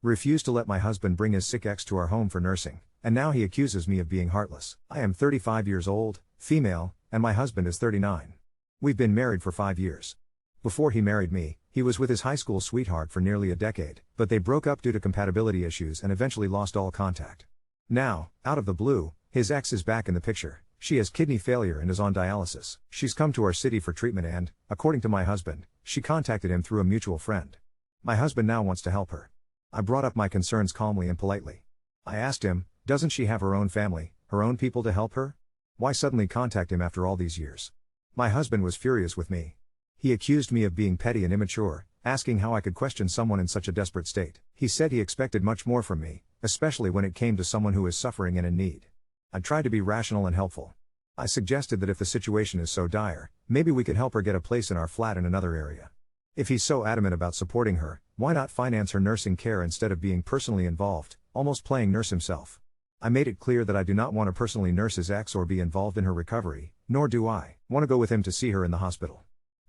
Refused to let my husband bring his sick ex to our home for nursing, and now he accuses me of being heartless. I am 35 years old, female, and my husband is 39. We've been married for 5 years. Before he married me, he was with his high school sweetheart for nearly a decade, but they broke up due to compatibility issues and eventually lost all contact. Now, out of the blue, his ex is back in the picture. She has kidney failure and is on dialysis. She's come to our city for treatment and, according to my husband, she contacted him through a mutual friend. My husband now wants to help her. I brought up my concerns calmly and politely. I asked him, doesn't she have her own family, her own people to help her? Why suddenly contact him after all these years? My husband was furious with me. He accused me of being petty and immature, asking how I could question someone in such a desperate state. He said he expected much more from me, especially when it came to someone who is suffering and in need. I tried to be rational and helpful. I suggested that if the situation is so dire, maybe we could help her get a place in our flat in another area. If he's so adamant about supporting her, why not finance her nursing care instead of being personally involved, almost playing nurse himself? I made it clear that I do not want to personally nurse his ex or be involved in her recovery, nor do I want to go with him to see her in the hospital.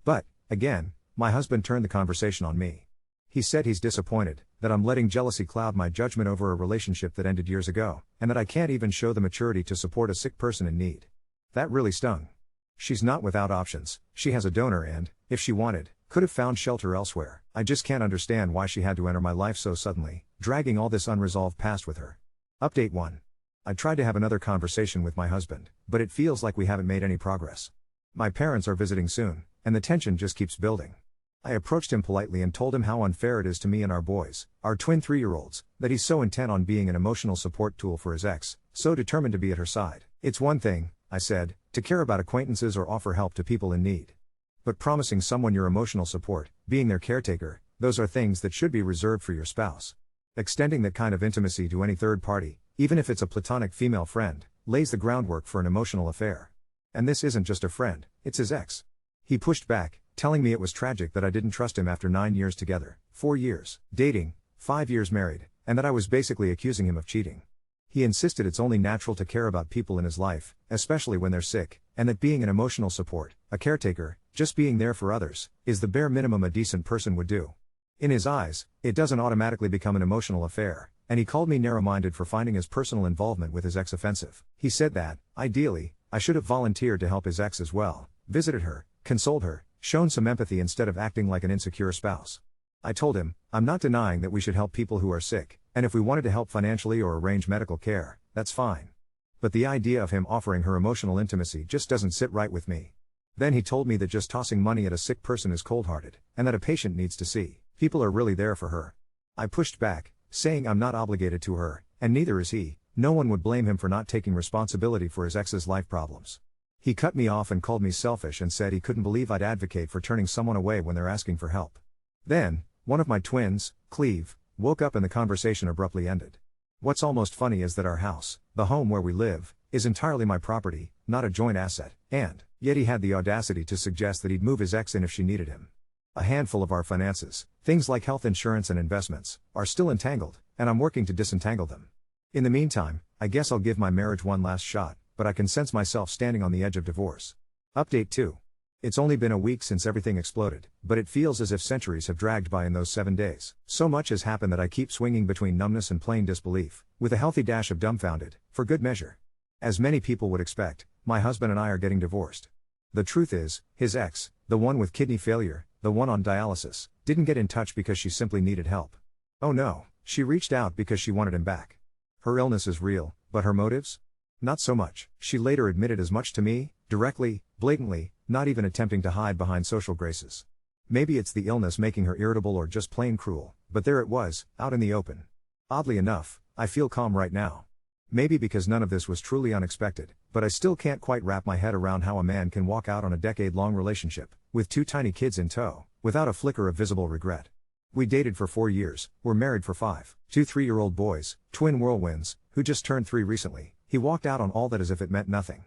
But, again, my husband turned the conversation on me. He said he's disappointed, that I'm letting jealousy cloud my judgment over a relationship that ended years ago, and that I can't even show the maturity to support a sick person in need. That really stung. She's not without options, she has a donor and, if she wanted, could have found shelter elsewhere. I just can't understand why she had to enter my life so suddenly, dragging all this unresolved past with her. Update 1. I tried to have another conversation with my husband, but it feels like we haven't made any progress. My parents are visiting soon, and the tension just keeps building. I approached him politely and told him how unfair it is to me and our boys, our twin 3-year-olds, that he's so intent on being an emotional support tool for his ex, so determined to be at her side. It's one thing, I said, to care about acquaintances or offer help to people in need. But promising someone your emotional support, being their caretaker, those are things that should be reserved for your spouse. Extending that kind of intimacy to any third party, even if it's a platonic female friend, lays the groundwork for an emotional affair. And this isn't just a friend, it's his ex. He pushed back, telling me it was tragic that I didn't trust him after 9 years together, 4 years dating, 5 years married, and that I was basically accusing him of cheating. He insisted it's only natural to care about people in his life, especially when they're sick, and that being an emotional support, a caretaker, just being there for others, is the bare minimum a decent person would do. In his eyes, it doesn't automatically become an emotional affair, and he called me narrow-minded for finding his personal involvement with his ex offensive. He said that, ideally, I should have volunteered to help his ex as well, visited her, consoled her, shown some empathy instead of acting like an insecure spouse. I told him, I'm not denying that we should help people who are sick, and if we wanted to help financially or arrange medical care, that's fine. But the idea of him offering her emotional intimacy just doesn't sit right with me. Then he told me that just tossing money at a sick person is cold-hearted, and that a patient needs to see people are really there for her. I pushed back, saying I'm not obligated to her, and neither is he. No one would blame him for not taking responsibility for his ex's life problems. He cut me off and called me selfish and said he couldn't believe I'd advocate for turning someone away when they're asking for help. Then, one of my twins, Cleve, woke up and the conversation abruptly ended. What's almost funny is that our house, the home where we live, is entirely my property, not a joint asset, and yet he had the audacity to suggest that he'd move his ex in if she needed him. A handful of our finances, things like health insurance and investments, are still entangled, and I'm working to disentangle them. In the meantime, I guess I'll give my marriage one last shot, but I can sense myself standing on the edge of divorce. Update 2. It's only been a week since everything exploded, but it feels as if centuries have dragged by in those 7 days. So much has happened that I keep swinging between numbness and plain disbelief, with a healthy dash of dumbfounded, for good measure. As many people would expect, my husband and I are getting divorced. The truth is, his ex, the one with kidney failure, the one on dialysis, didn't get in touch because she simply needed help. Oh no, she reached out because she wanted him back. Her illness is real, but her motives? Not so much. She later admitted as much to me, directly, blatantly, not even attempting to hide behind social graces. Maybe it's the illness making her irritable or just plain cruel, but there it was, out in the open. Oddly enough, I feel calm right now. Maybe because none of this was truly unexpected, but I still can't quite wrap my head around how a man can walk out on a decade-long relationship, with 2 tiny kids in tow, without a flicker of visible regret. We dated for 4 years, were married for 5, 2 3-year-old boys, twin whirlwinds, who just turned 3 recently. He walked out on all that as if it meant nothing.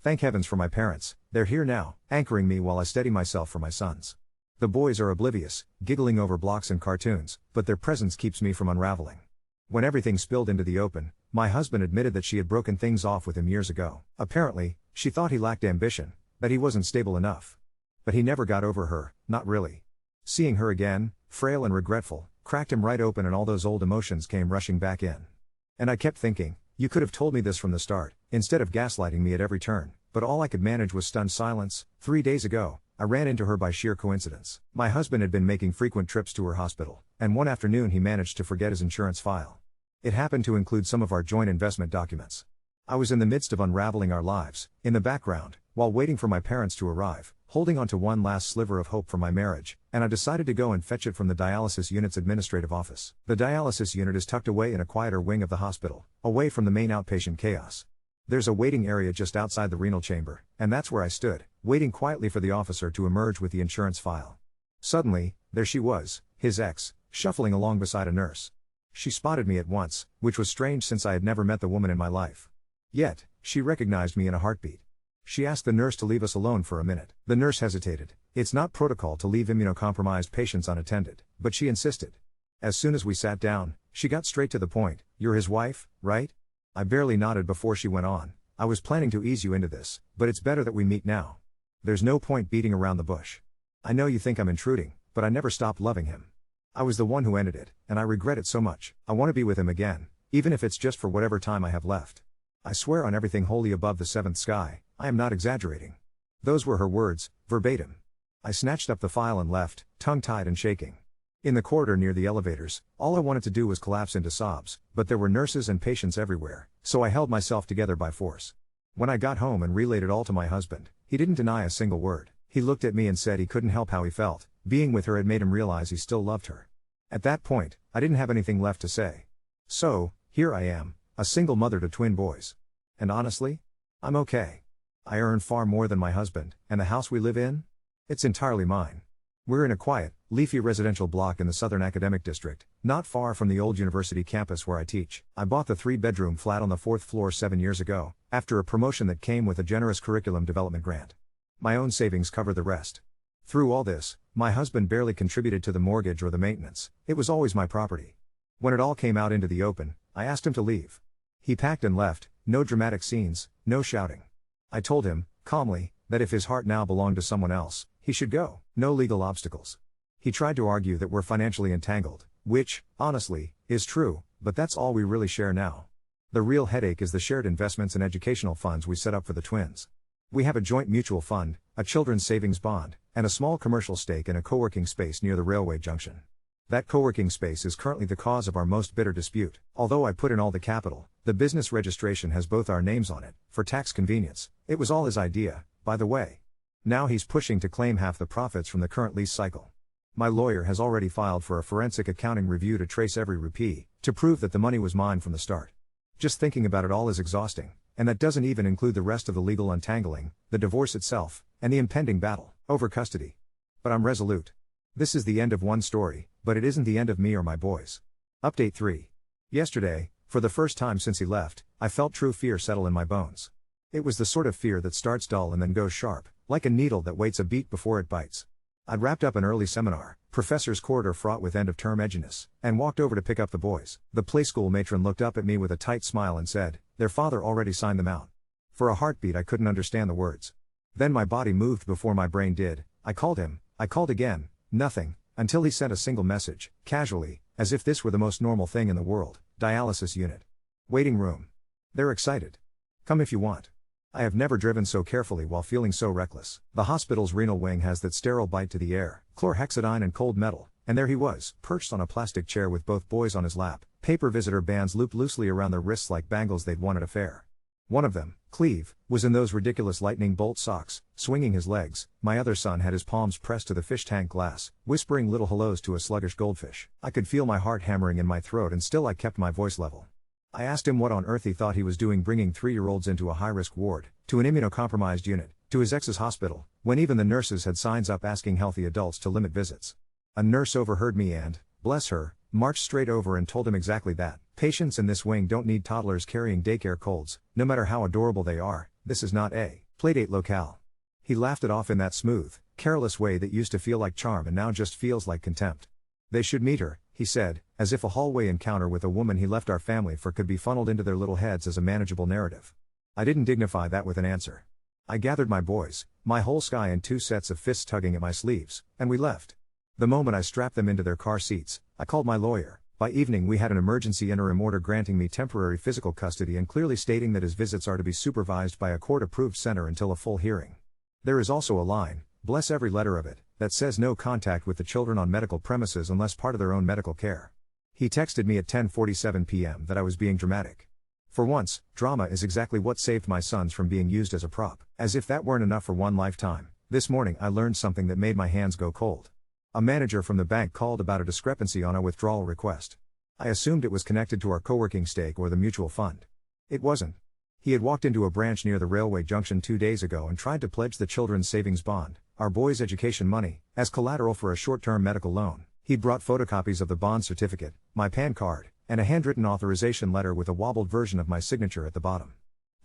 Thank heavens for my parents, they're here now, anchoring me while I steady myself for my sons. The boys are oblivious, giggling over blocks and cartoons, but their presence keeps me from unraveling. When everything spilled into the open, my husband admitted that she had broken things off with him years ago. Apparently, she thought he lacked ambition, that he wasn't stable enough. But he never got over her, not really. Seeing her again, frail and regretful, cracked him right open, and all those old emotions came rushing back in. And I kept thinking, you could have told me this from the start, instead of gaslighting me at every turn, but all I could manage was stunned silence. 3 days ago, I ran into her by sheer coincidence. My husband had been making frequent trips to her hospital, and one afternoon he managed to forget his insurance file. It happened to include some of our joint investment documents. I was in the midst of unraveling our lives, in the background, while waiting for my parents to arrive, holding on to one last sliver of hope for my marriage, and I decided to go and fetch it from the dialysis unit's administrative office. The dialysis unit is tucked away in a quieter wing of the hospital, away from the main outpatient chaos. There's a waiting area just outside the renal chamber, and that's where I stood, waiting quietly for the officer to emerge with the insurance file. Suddenly, there she was, his ex, shuffling along beside a nurse. She spotted me at once, which was strange since I had never met the woman in my life. Yet, she recognized me in a heartbeat. She asked the nurse to leave us alone for a minute. The nurse hesitated. It's not protocol to leave immunocompromised patients unattended, but she insisted. As soon as we sat down, she got straight to the point. You're his wife, right? I barely nodded before she went on. I was planning to ease you into this, but it's better that we meet now. There's no point beating around the bush. I know you think I'm intruding, but I never stopped loving him. I was the one who ended it, and I regret it so much. I want to be with him again, even if it's just for whatever time I have left. I swear on everything holy above the seventh sky, I am not exaggerating. Those were her words, verbatim. I snatched up the file and left, tongue-tied and shaking. In the corridor near the elevators, all I wanted to do was collapse into sobs, but there were nurses and patients everywhere, so I held myself together by force. When I got home and relayed it all to my husband, he didn't deny a single word. He looked at me and said he couldn't help how he felt. Being with her had made him realize he still loved her. At that point, I didn't have anything left to say. So, here I am, a single mother to twin boys. And honestly, I'm okay. I earn far more than my husband, and the house we live in? It's entirely mine. We're in a quiet, leafy residential block in the Southern Academic District, not far from the old university campus where I teach. I bought the 3-bedroom flat on the 4th floor 7 years ago, after a promotion that came with a generous curriculum development grant. My own savings cover the rest. Through all this, my husband barely contributed to the mortgage or the maintenance. It was always my property. When it all came out into the open, I asked him to leave. He packed and left, no dramatic scenes, no shouting. I told him, calmly, that if his heart now belonged to someone else, he should go. No legal obstacles. He tried to argue that we're financially entangled, which, honestly, is true, but that's all we really share now. The real headache is the shared investments and educational funds we set up for the twins. We have a joint mutual fund, a children's savings bond, and a small commercial stake in a co-working space near the railway junction. That co-working space is currently the cause of our most bitter dispute. Although I put in all the capital, the business registration has both our names on it, for tax convenience. It was all his idea, by the way. Now he's pushing to claim half the profits from the current lease cycle. My lawyer has already filed for a forensic accounting review to trace every rupee, to prove that the money was mine from the start. Just thinking about it all is exhausting, and that doesn't even include the rest of the legal untangling, the divorce itself, and the impending battle over custody. But I'm resolute. This is the end of one story, but it isn't the end of me or my boys. Update 3. Yesterday, for the first time since he left, I felt true fear settle in my bones. It was the sort of fear that starts dull and then goes sharp, like a needle that waits a beat before it bites. I'd wrapped up an early seminar, professor's corridor fraught with end-of-term edginess, and walked over to pick up the boys. The playschool matron looked up at me with a tight smile and said, "Their father already signed them out." For a heartbeat I couldn't understand the words. Then my body moved before my brain did. I called him, I called again, nothing, until he sent a single message, casually, as if this were the most normal thing in the world. Dialysis unit. Waiting room. They're excited. Come if you want. I have never driven so carefully while feeling so reckless. The hospital's renal wing has that sterile bite to the air, chlorhexidine and cold metal, and there he was, perched on a plastic chair with both boys on his lap, paper visitor bands looped loosely around their wrists like bangles they'd won at a fair. One of them, Cleve, was in those ridiculous lightning bolt socks, swinging his legs. My other son had his palms pressed to the fish tank glass, whispering little hellos to a sluggish goldfish. I could feel my heart hammering in my throat and still I kept my voice level. I asked him what on earth he thought he was doing bringing 3-year-olds into a high-risk ward, to an immunocompromised unit, to his ex's hospital, when even the nurses had signs up asking healthy adults to limit visits. A nurse overheard me and, bless her, marched straight over and told him exactly that. Patients in this wing don't need toddlers carrying daycare colds, no matter how adorable they are. This is not a playdate locale. He laughed it off in that smooth, careless way that used to feel like charm and now just feels like contempt. They should meet her, he said, as if a hallway encounter with a woman he left our family for could be funneled into their little heads as a manageable narrative. I didn't dignify that with an answer. I gathered my boys, my whole sky and 2 sets of fists tugging at my sleeves, and we left. The moment I strapped them into their car seats, I called my lawyer. By evening we had an emergency interim order granting me temporary physical custody and clearly stating that his visits are to be supervised by a court-approved center until a full hearing. There is also a line, bless every letter of it, that says no contact with the children on medical premises unless part of their own medical care. He texted me at 10:47 p.m. that I was being dramatic. For once, drama is exactly what saved my sons from being used as a prop. As if that weren't enough for one lifetime, this morning I learned something that made my hands go cold. A manager from the bank called about a discrepancy on a withdrawal request. I assumed it was connected to our co-working stake or the mutual fund. It wasn't. He had walked into a branch near the railway junction 2 days ago and tried to pledge the children's savings bond, our boys' education money, as collateral for a short-term medical loan. He'd brought photocopies of the bond certificate, my PAN card, and a handwritten authorization letter with a wobbled version of my signature at the bottom.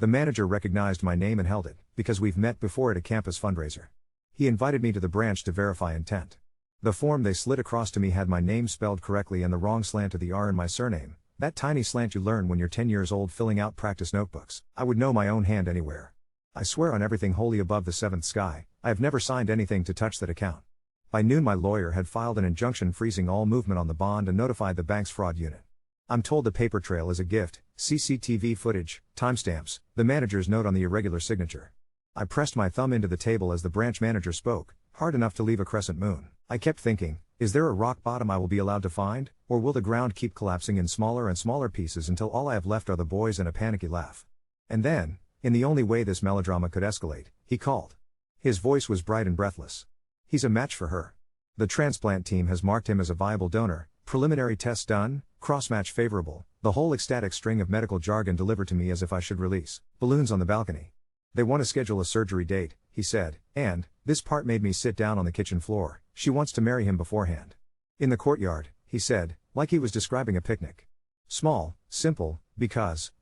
The manager recognized my name and held it, because we've met before at a campus fundraiser. He invited me to the branch to verify intent. The form they slid across to me had my name spelled correctly and the wrong slant to the R in my surname, that tiny slant you learn when you're 10 years old filling out practice notebooks. I would know my own hand anywhere. I swear on everything holy above the seventh sky, I have never signed anything to touch that account. By noon my lawyer had filed an injunction freezing all movement on the bond and notified the bank's fraud unit. I'm told the paper trail is a gift, CCTV footage, timestamps, the manager's note on the irregular signature. I pressed my thumb into the table as the branch manager spoke, hard enough to leave a crescent moon. I kept thinking, is there a rock bottom I will be allowed to find, or will the ground keep collapsing in smaller and smaller pieces until all I have left are the boys and a panicky laugh? And then, in the only way this melodrama could escalate, he called. His voice was bright and breathless. He's a match for her. The transplant team has marked him as a viable donor, preliminary tests done, cross-match favorable, the whole ecstatic string of medical jargon delivered to me as if I should release balloons on the balcony. They want to schedule a surgery date, he said, and, this part made me sit down on the kitchen floor, she wants to marry him beforehand. In the courtyard, he said, like he was describing a picnic. Small, simple, because,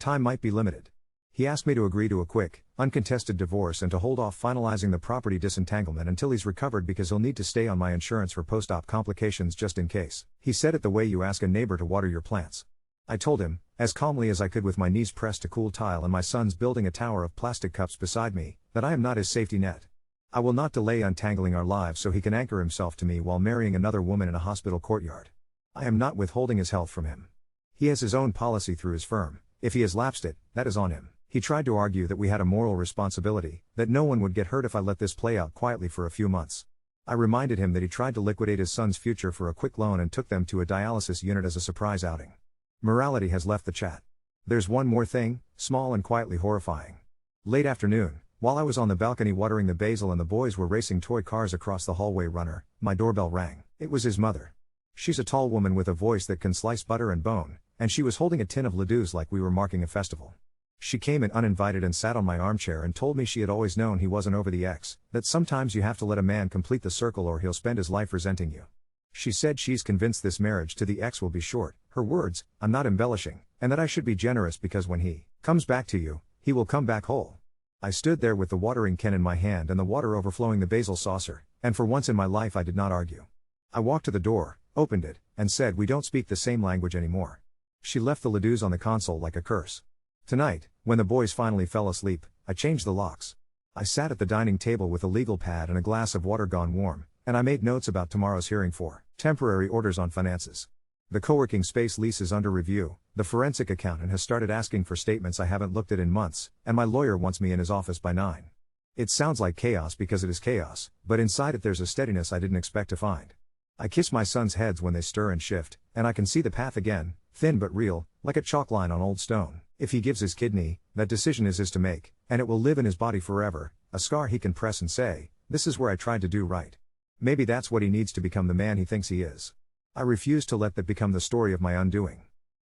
time might be limited. He asked me to agree to a quick, uncontested divorce and to hold off finalizing the property disentanglement until he's recovered because he'll need to stay on my insurance for post-op complications just in case. He said it the way you ask a neighbor to water your plants. I told him, as calmly as I could with my knees pressed to cool tile and my sons building a tower of plastic cups beside me, that I am not his safety net. I will not delay untangling our lives so he can anchor himself to me while marrying another woman in a hospital courtyard. I am not withholding his health from him. He has his own policy through his firm. If he has lapsed it, that is on him. He tried to argue that we had a moral responsibility, that no one would get hurt if I let this play out quietly for a few months. I reminded him that he tried to liquidate his son's future for a quick loan and took them to a dialysis unit as a surprise outing. Morality has left the chat. There's one more thing, small and quietly horrifying. Late afternoon, while I was on the balcony watering the basil and the boys were racing toy cars across the hallway runner, my doorbell rang. It was his mother. She's a tall woman with a voice that can slice butter and bone, and she was holding a tin of ladoos like we were marking a festival. She came in uninvited and sat on my armchair and told me she had always known he wasn't over the X, that sometimes you have to let a man complete the circle or he'll spend his life resenting you. She said she's convinced this marriage to the X will be short, her words, I'm not embellishing, and that I should be generous because when he comes back to you, he will come back whole. I stood there with the watering can in my hand and the water overflowing the basil saucer, and for once in my life I did not argue. I walked to the door, opened it, and said we don't speak the same language anymore. She left the ladoos on the console like a curse. Tonight, when the boys finally fell asleep, I changed the locks. I sat at the dining table with a legal pad and a glass of water gone warm, and I made notes about tomorrow's hearing for temporary orders on finances. The co-working space lease is under review, the forensic accountant has started asking for statements I haven't looked at in months, and my lawyer wants me in his office by 9. It sounds like chaos because it is chaos, but inside it there's a steadiness I didn't expect to find. I kiss my sons' heads when they stir and shift, and I can see the path again, thin but real, like a chalk line on old stone. If he gives his kidney, that decision is his to make, and it will live in his body forever, a scar he can press and say, this is where I tried to do right. Maybe that's what he needs to become the man he thinks he is. I refuse to let that become the story of my undoing.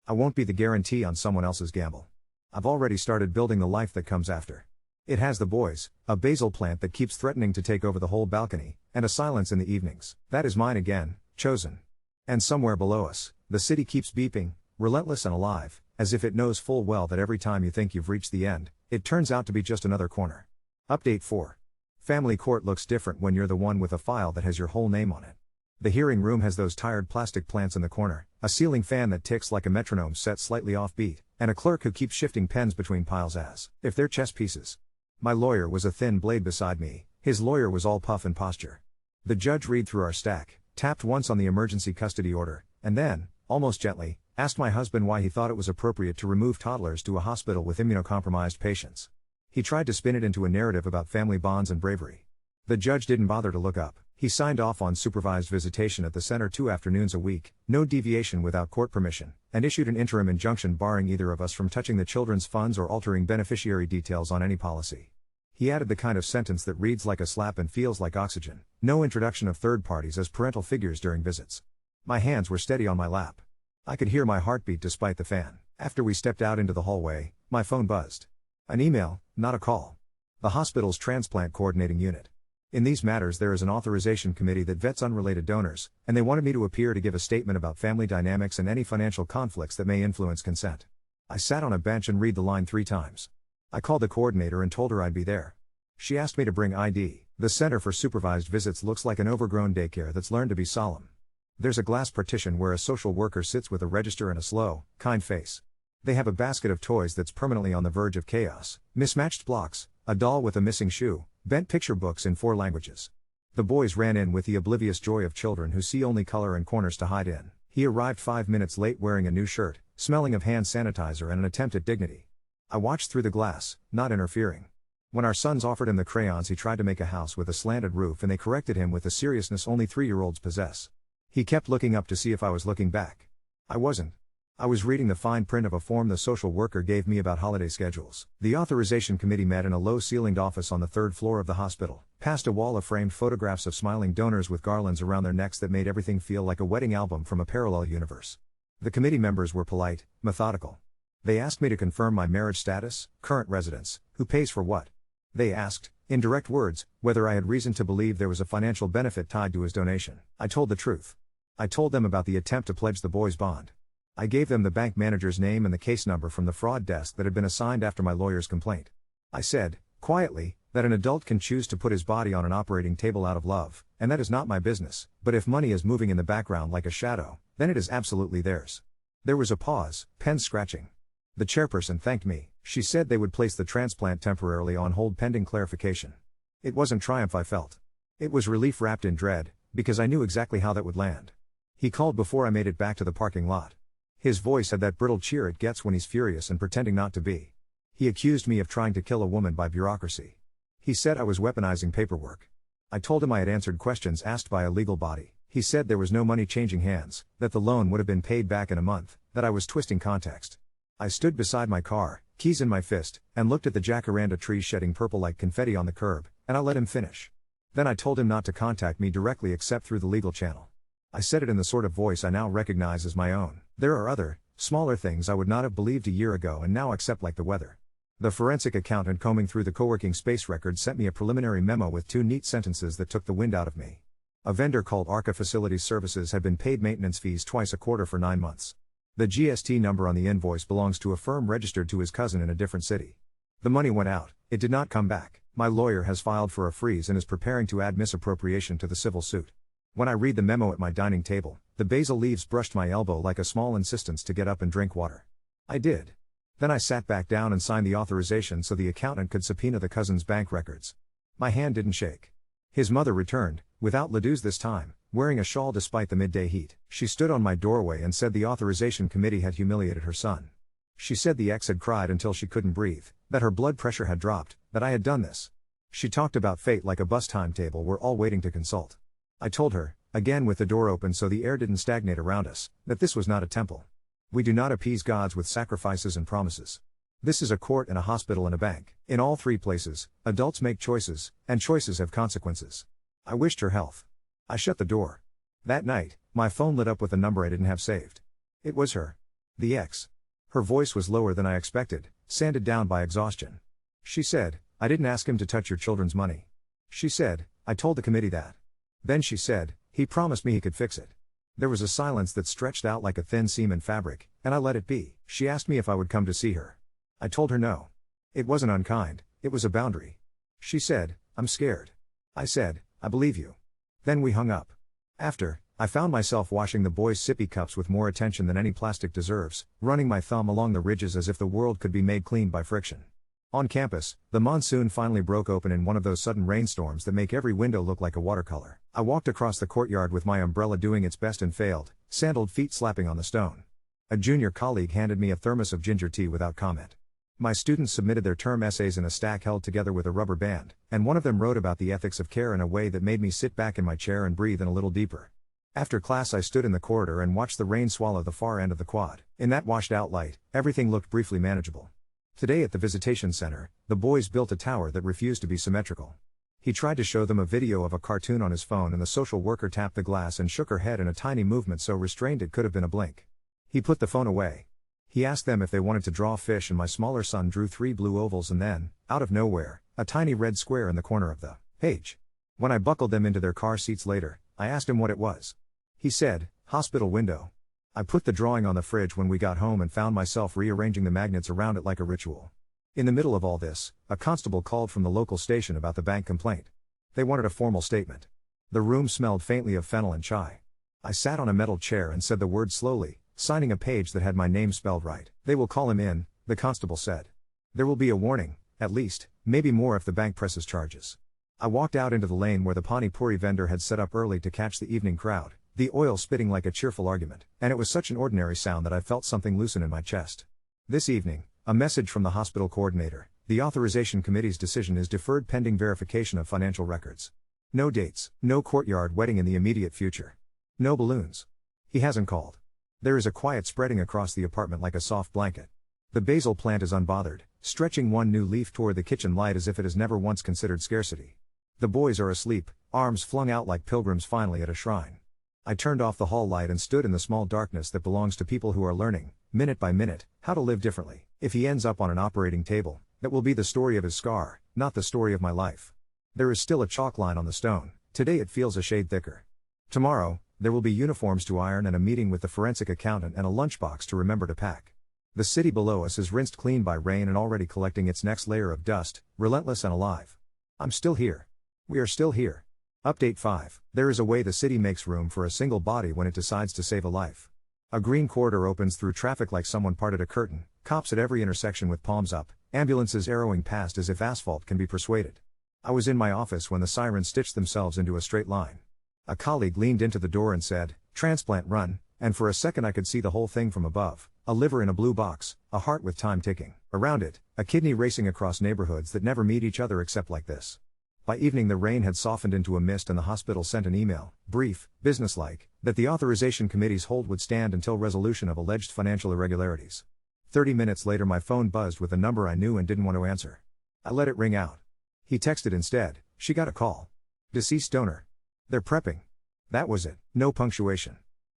I won't be the guarantee on someone else's gamble. I've already started building the life that comes after. It has the boys, a basil plant that keeps threatening to take over the whole balcony, and a silence in the evenings. That is mine again, chosen. And somewhere below us, the city keeps beeping, relentless and alive, as if it knows full well that every time you think you've reached the end, it turns out to be just another corner. Update 4. Family court looks different when you're the one with a file that has your whole name on it. The hearing room has those tired plastic plants in the corner, a ceiling fan that ticks like a metronome set slightly off beat, and a clerk who keeps shifting pens between piles as if they're chess pieces. My lawyer was a thin blade beside me, his lawyer was all puff and posture. The judge read through our stack, tapped once on the emergency custody order, and then, almost gently, asked my husband why he thought it was appropriate to remove toddlers to a hospital with immunocompromised patients. He tried to spin it into a narrative about family bonds and bravery. The judge didn't bother to look up. He signed off on supervised visitation at the center 2 afternoons a week, no deviation without court permission, and issued an interim injunction barring either of us from touching the children's funds or altering beneficiary details on any policy. He added the kind of sentence that reads like a slap and feels like oxygen: no introduction of third parties as parental figures during visits. My hands were steady on my lap. I could hear my heartbeat despite the fan. After we stepped out into the hallway, my phone buzzed. An email, not a call. The hospital's transplant coordinating unit. In these matters there is an authorization committee that vets unrelated donors, and they wanted me to appear to give a statement about family dynamics and any financial conflicts that may influence consent. I sat on a bench and read the line 3 times. I called the coordinator and told her I'd be there. She asked me to bring ID. The Center for Supervised Visits looks like an overgrown daycare that's learned to be solemn. There's a glass partition where a social worker sits with a register and a slow, kind face. They have a basket of toys that's permanently on the verge of chaos: mismatched blocks, a doll with a missing shoe, bent picture books in 4 languages. The boys ran in with the oblivious joy of children who see only color and corners to hide in. He arrived 5 minutes late wearing a new shirt, smelling of hand sanitizer and an attempt at dignity. I watched through the glass, not interfering. When our sons offered him the crayons, he tried to make a house with a slanted roof, and they corrected him with the seriousness only 3-year-olds possess. He kept looking up to see if I was looking back. I wasn't. I was reading the fine print of a form the social worker gave me about holiday schedules. The authorization committee met in a low-ceilinged office on the 3rd floor of the hospital, past a wall of framed photographs of smiling donors with garlands around their necks that made everything feel like a wedding album from a parallel universe. The committee members were polite, methodical. They asked me to confirm my marriage status, current residence, who pays for what. They asked, in direct words, whether I had reason to believe there was a financial benefit tied to his donation. I told the truth. I told them about the attempt to pledge the boy's bond. I gave them the bank manager's name and the case number from the fraud desk that had been assigned after my lawyer's complaint. I said, quietly, that an adult can choose to put his body on an operating table out of love, and that is not my business, but if money is moving in the background like a shadow, then it is absolutely theirs. There was a pause, pen scratching. The chairperson thanked me. She said they would place the transplant temporarily on hold pending clarification. It wasn't triumph I felt. It was relief wrapped in dread, because I knew exactly how that would land. He called before I made it back to the parking lot. His voice had that brittle cheer it gets when he's furious and pretending not to be. He accused me of trying to kill a woman by bureaucracy. He said I was weaponizing paperwork. I told him I had answered questions asked by a legal body. He said there was no money changing hands, that the loan would have been paid back in a month, that I was twisting context. I stood beside my car, keys in my fist, and looked at the jacaranda trees shedding purple like confetti on the curb, and I let him finish. Then I told him not to contact me directly except through the legal channel. I said it in the sort of voice I now recognize as my own. There are other, smaller things I would not have believed a year ago and now accept like the weather. The forensic accountant combing through the co-working space records sent me a preliminary memo with 2 neat sentences that took the wind out of me. A vendor called Arca Facilities Services had been paid maintenance fees twice a quarter for 9 months. The GST number on the invoice belongs to a firm registered to his cousin in a different city. The money went out, it did not come back. My lawyer has filed for a freeze and is preparing to add misappropriation to the civil suit. When I read the memo at my dining table, the basil leaves brushed my elbow like a small insistence to get up and drink water. I did. Then I sat back down and signed the authorization so the accountant could subpoena the cousin's bank records. My hand didn't shake. His mother returned, without Ledoux's this time, wearing a shawl despite the midday heat. She stood on my doorway and said the authorization committee had humiliated her son. She said the ex had cried until she couldn't breathe, that her blood pressure had dropped, that I had done this. She talked about fate like a bus timetable we're all waiting to consult. I told her, again with the door open so the air didn't stagnate around us, that this was not a temple. We do not appease gods with sacrifices and promises. This is a court and a hospital and a bank. In all 3 places, adults make choices, and choices have consequences. I wished her health. I shut the door. That night, my phone lit up with a number I didn't have saved. It was her. The ex. Her voice was lower than I expected, sanded down by exhaustion. She said, I didn't ask him to touch your children's money. She said, I told the committee that. Then she said, he promised me he could fix it. There was a silence that stretched out like a thin seam in fabric, and I let it be. She asked me if I would come to see her. I told her no. It wasn't unkind, it was a boundary. She said, I'm scared. I said, I believe you. Then we hung up. After, I found myself washing the boys' sippy cups with more attention than any plastic deserves, running my thumb along the ridges as if the world could be made clean by friction. On campus, the monsoon finally broke open in one of those sudden rainstorms that make every window look like a watercolor. I walked across the courtyard with my umbrella doing its best and failed, sandaled feet slapping on the stone. A junior colleague handed me a thermos of ginger tea without comment. My students submitted their term essays in a stack held together with a rubber band, and one of them wrote about the ethics of care in a way that made me sit back in my chair and breathe in a little deeper. After class I stood in the corridor and watched the rain swallow the far end of the quad. In that washed-out light, everything looked briefly manageable. Today at the visitation center, the boys built a tower that refused to be symmetrical. He tried to show them a video of a cartoon on his phone and the social worker tapped the glass and shook her head in a tiny movement so restrained it could have been a blink. He put the phone away. He asked them if they wanted to draw fish and my smaller son drew 3 blue ovals and then, out of nowhere, a tiny red square in the corner of the page. When I buckled them into their car seats later, I asked him what it was. He said, "Hospital window." I put the drawing on the fridge when we got home and found myself rearranging the magnets around it like a ritual. In the middle of all this, a constable called from the local station about the bank complaint. They wanted a formal statement. The room smelled faintly of fennel and chai. I sat on a metal chair and said the words slowly, signing a page that had my name spelled right. "They will call him in," the constable said. "There will be a warning, at least, maybe more if the bank presses charges." I walked out into the lane where the pani puri vendor had set up early to catch the evening crowd. The oil spitting like a cheerful argument, and it was such an ordinary sound that I felt something loosen in my chest. This evening, a message from the hospital coordinator: the authorization committee's decision is deferred pending verification of financial records. No dates, no courtyard wedding in the immediate future. No balloons. He hasn't called. There is a quiet spreading across the apartment like a soft blanket. The basil plant is unbothered, stretching one new leaf toward the kitchen light as if it has never once considered scarcity. The boys are asleep, arms flung out like pilgrims finally at a shrine. I turned off the hall light and stood in the small darkness that belongs to people who are learning, minute by minute, how to live differently. If he ends up on an operating table, that will be the story of his scar, not the story of my life. There is still a chalk line on the stone. Today it feels a shade thicker. Tomorrow, there will be uniforms to iron and a meeting with the forensic accountant and a lunchbox to remember to pack. The city below us is rinsed clean by rain and already collecting its next layer of dust, relentless and alive. I'm still here. We are still here. Update 5. There is a way the city makes room for a single body when it decides to save a life. A green corridor opens through traffic like someone parted a curtain, cops at every intersection with palms up, ambulances arrowing past as if asphalt can be persuaded. I was in my office when the sirens stitched themselves into a straight line. A colleague leaned into the door and said, "Transplant run," and for a second I could see the whole thing from above, a liver in a blue box, a heart with time ticking. Around it, a kidney racing across neighborhoods that never meet each other except like this. By evening the rain had softened into a mist and the hospital sent an email, brief, businesslike, that the authorization committee's hold would stand until resolution of alleged financial irregularities. 30 minutes later my phone buzzed with a number I knew and didn't want to answer. I let it ring out. He texted instead, "She got a call. Deceased donor. They're prepping." That was it, no punctuation.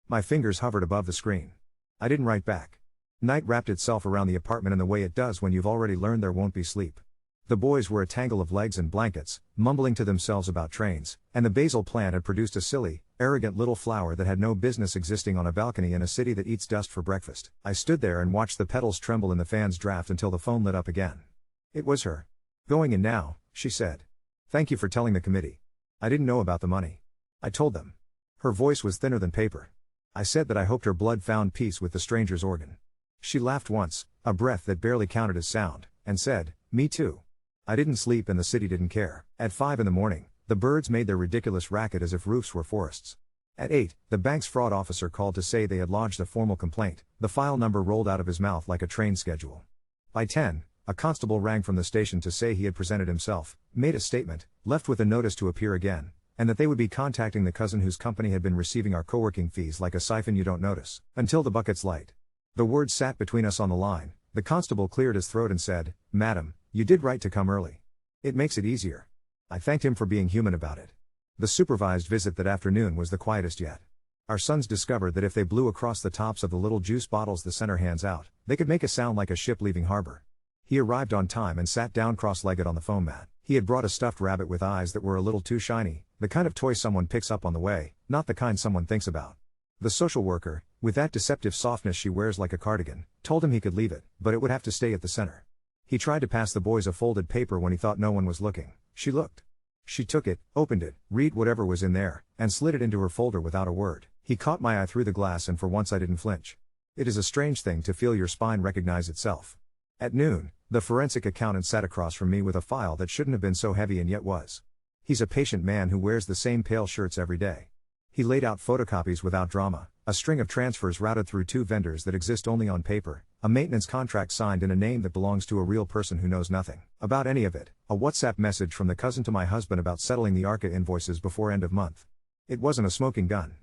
My fingers hovered above the screen. I didn't write back. Night wrapped itself around the apartment in the way it does when you've already learned there won't be sleep. The boys were a tangle of legs and blankets, mumbling to themselves about trains, and the basil plant had produced a silly, arrogant little flower that had no business existing on a balcony in a city that eats dust for breakfast. I stood there and watched the petals tremble in the fan's draft until the phone lit up again. It was her. "Going in now," she said. "Thank you for telling the committee. I didn't know about the money." I told them. Her voice was thinner than paper. I said that I hoped her blood found peace with the stranger's organ. She laughed once, a breath that barely counted as sound, and said, "Me too." I didn't sleep and the city didn't care. At 5 in the morning, the birds made their ridiculous racket as if roofs were forests. At 8, the bank's fraud officer called to say they had lodged a formal complaint. The file number rolled out of his mouth like a train schedule. By 10, a constable rang from the station to say he had presented himself, made a statement, left with a notice to appear again, and that they would be contacting the cousin whose company had been receiving our co-working fees like a siphon you don't notice, until the bucket's light. The words sat between us on the line. The constable cleared his throat and said, "Madam, you did right to come early. It makes it easier." I thanked him for being human about it. The supervised visit that afternoon was the quietest yet. Our sons discovered that if they blew across the tops of the little juice bottles the center hands out, they could make a sound like a ship leaving harbor. He arrived on time and sat down cross-legged on the foam mat. He had brought a stuffed rabbit with eyes that were a little too shiny, the kind of toy someone picks up on the way, not the kind someone thinks about. The social worker, with that deceptive softness she wears like a cardigan, told him he could leave it, but it would have to stay at the center. He tried to pass the boys a folded paper when he thought no one was looking. She looked. She took it, opened it, read whatever was in there, and slid it into her folder without a word. He caught my eye through the glass and for once I didn't flinch. It is a strange thing to feel your spine recognize itself. At noon, the forensic accountant sat across from me with a file that shouldn't have been so heavy and yet was. He's a patient man who wears the same pale shirts every day. He laid out photocopies without drama, a string of transfers routed through 2 vendors that exist only on paper, a maintenance contract signed in a name that belongs to a real person who knows nothing about any of it, a WhatsApp message from the cousin to my husband about settling the ARCA invoices before end of month. It wasn't a smoking gun.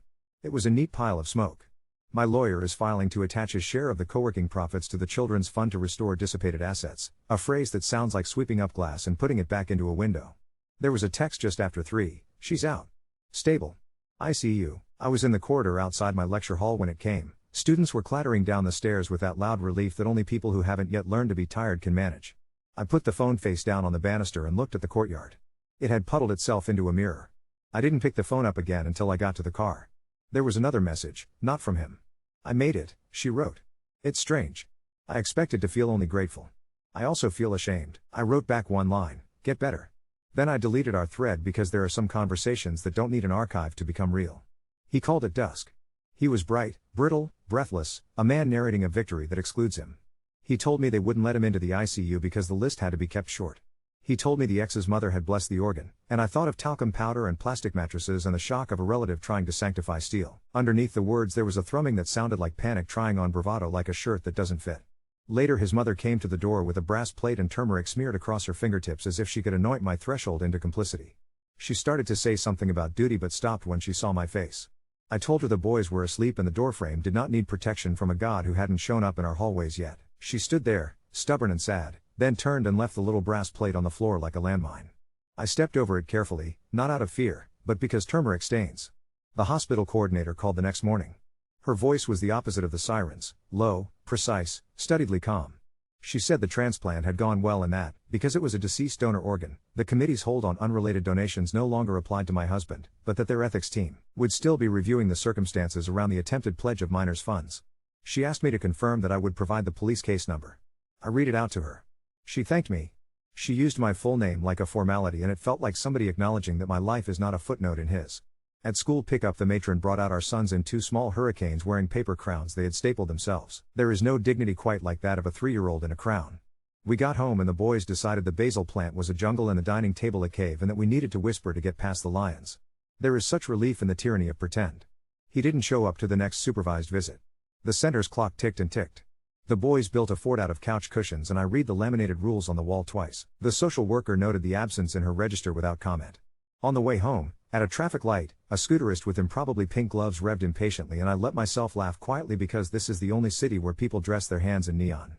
It was a neat pile of smoke. My lawyer is filing to attach his share of the co-working profits to the Children's Fund to restore dissipated assets, a phrase that sounds like sweeping up glass and putting it back into a window. There was a text just after 3, she's out. Stable. ICU. I was in the corridor outside my lecture hall when it came. Students were clattering down the stairs with that loud relief that only people who haven't yet learned to be tired can manage. I put the phone face down on the banister and looked at the courtyard. It had puddled itself into a mirror. I didn't pick the phone up again until I got to the car. There was another message, not from him. I made it, she wrote. It's strange. I expected to feel only grateful. I also feel ashamed. I wrote back one line, get better. Then I deleted our thread because there are some conversations that don't need an archive to become real. He called it dusk. He was bright, brittle, breathless, a man narrating a victory that excludes him. He told me they wouldn't let him into the ICU because the list had to be kept short. He told me the ex's mother had blessed the organ, and I thought of talcum powder and plastic mattresses and the shock of a relative trying to sanctify steel. Underneath the words there was a thrumming that sounded like panic trying on bravado like a shirt that doesn't fit. Later his mother came to the door with a brass plate and turmeric smeared across her fingertips as if she could anoint my threshold into complicity. She started to say something about duty but stopped when she saw my face. I told her the boys were asleep and the doorframe did not need protection from a god who hadn't shown up in our hallways yet. She stood there, stubborn and sad, then turned and left the little brass plate on the floor like a landmine. I stepped over it carefully, not out of fear, but because turmeric stains. The hospital coordinator called the next morning. Her voice was the opposite of the sirens, low, precise, studiedly calm. She said the transplant had gone well and that, because it was a deceased donor organ, the committee's hold on unrelated donations no longer applied to my husband, but that their ethics team would still be reviewing the circumstances around the attempted pledge of minors' funds. She asked me to confirm that I would provide the police case number. I read it out to her. She thanked me. She used my full name like a formality and it felt like somebody acknowledging that my life is not a footnote in his. At school pickup the matron brought out our sons in 2 small hurricanes wearing paper crowns they had stapled themselves. There is no dignity quite like that of a 3-year-old in a crown. We got home and the boys decided the basil plant was a jungle and the dining table a cave and that we needed to whisper to get past the lions. There is such relief in the tyranny of pretend. He didn't show up to the next supervised visit. The center's clock ticked and ticked. The boys built a fort out of couch cushions and I read the laminated rules on the wall twice. The social worker noted the absence in her register without comment. On the way home, at a traffic light, a scooterist with improbably pink gloves revved impatiently and I let myself laugh quietly because this is the only city where people dress their hands in neon.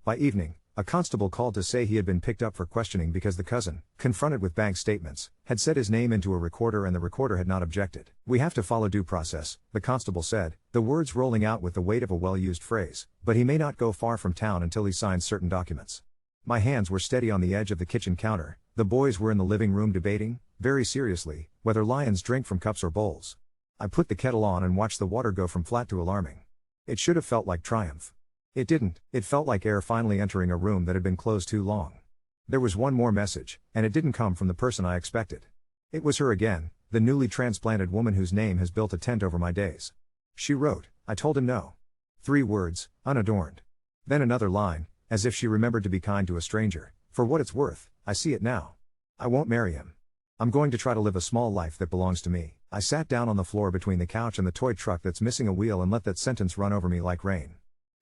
By evening, a constable called to say he had been picked up for questioning because the cousin, confronted with bank statements, had set his name into a recorder and the recorder had not objected. We have to follow due process, the constable said, the words rolling out with the weight of a well-used phrase, but he may not go far from town until he signs certain documents. My hands were steady on the edge of the kitchen counter, the boys were in the living room debating, very seriously, whether lions drink from cups or bowls. I put the kettle on and watched the water go from flat to alarming. It should have felt like triumph. It didn't, it felt like air finally entering a room that had been closed too long. There was one more message, and it didn't come from the person I expected. It was her again, the newly transplanted woman whose name has built a tent over my days. She wrote, I told him no. 3 words, unadorned. Then another line, as if she remembered to be kind to a stranger, for what it's worth, I see it now. I won't marry him. I'm going to try to live a small life that belongs to me. I sat down on the floor between the couch and the toy truck that's missing a wheel and let that sentence run over me like rain.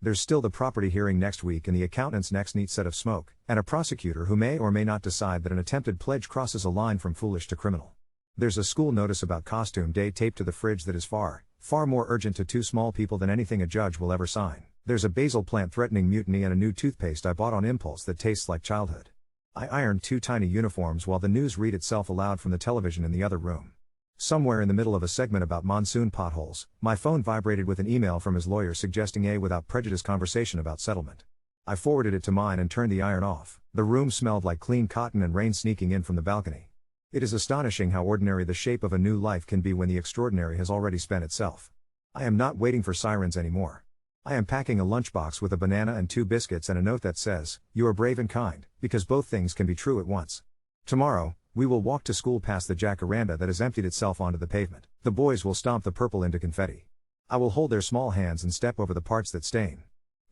There's still the property hearing next week and the accountant's next neat set of smoke, and a prosecutor who may or may not decide that an attempted pledge crosses a line from foolish to criminal. There's a school notice about costume day taped to the fridge that is far more urgent to 2 small people than anything a judge will ever sign. There's a basil plant threatening mutiny and a new toothpaste I bought on impulse that tastes like childhood. I ironed 2 tiny uniforms while the news read itself aloud from the television in the other room. Somewhere in the middle of a segment about monsoon potholes, my phone vibrated with an email from his lawyer suggesting a without prejudice conversation about settlement. I forwarded it to mine and turned the iron off. The room smelled like clean cotton and rain sneaking in from the balcony. It is astonishing how ordinary the shape of a new life can be when the extraordinary has already spent itself. I am not waiting for sirens anymore. I am packing a lunchbox with a banana and 2 biscuits and a note that says, you are brave and kind, because both things can be true at once. Tomorrow, we will walk to school past the jacaranda that has emptied itself onto the pavement. The boys will stomp the purple into confetti. I will hold their small hands and step over the parts that stain.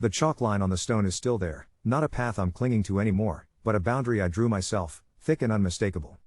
The chalk line on the stone is still there, Not a path I'm clinging to anymore, but a boundary I drew myself, thick and unmistakable.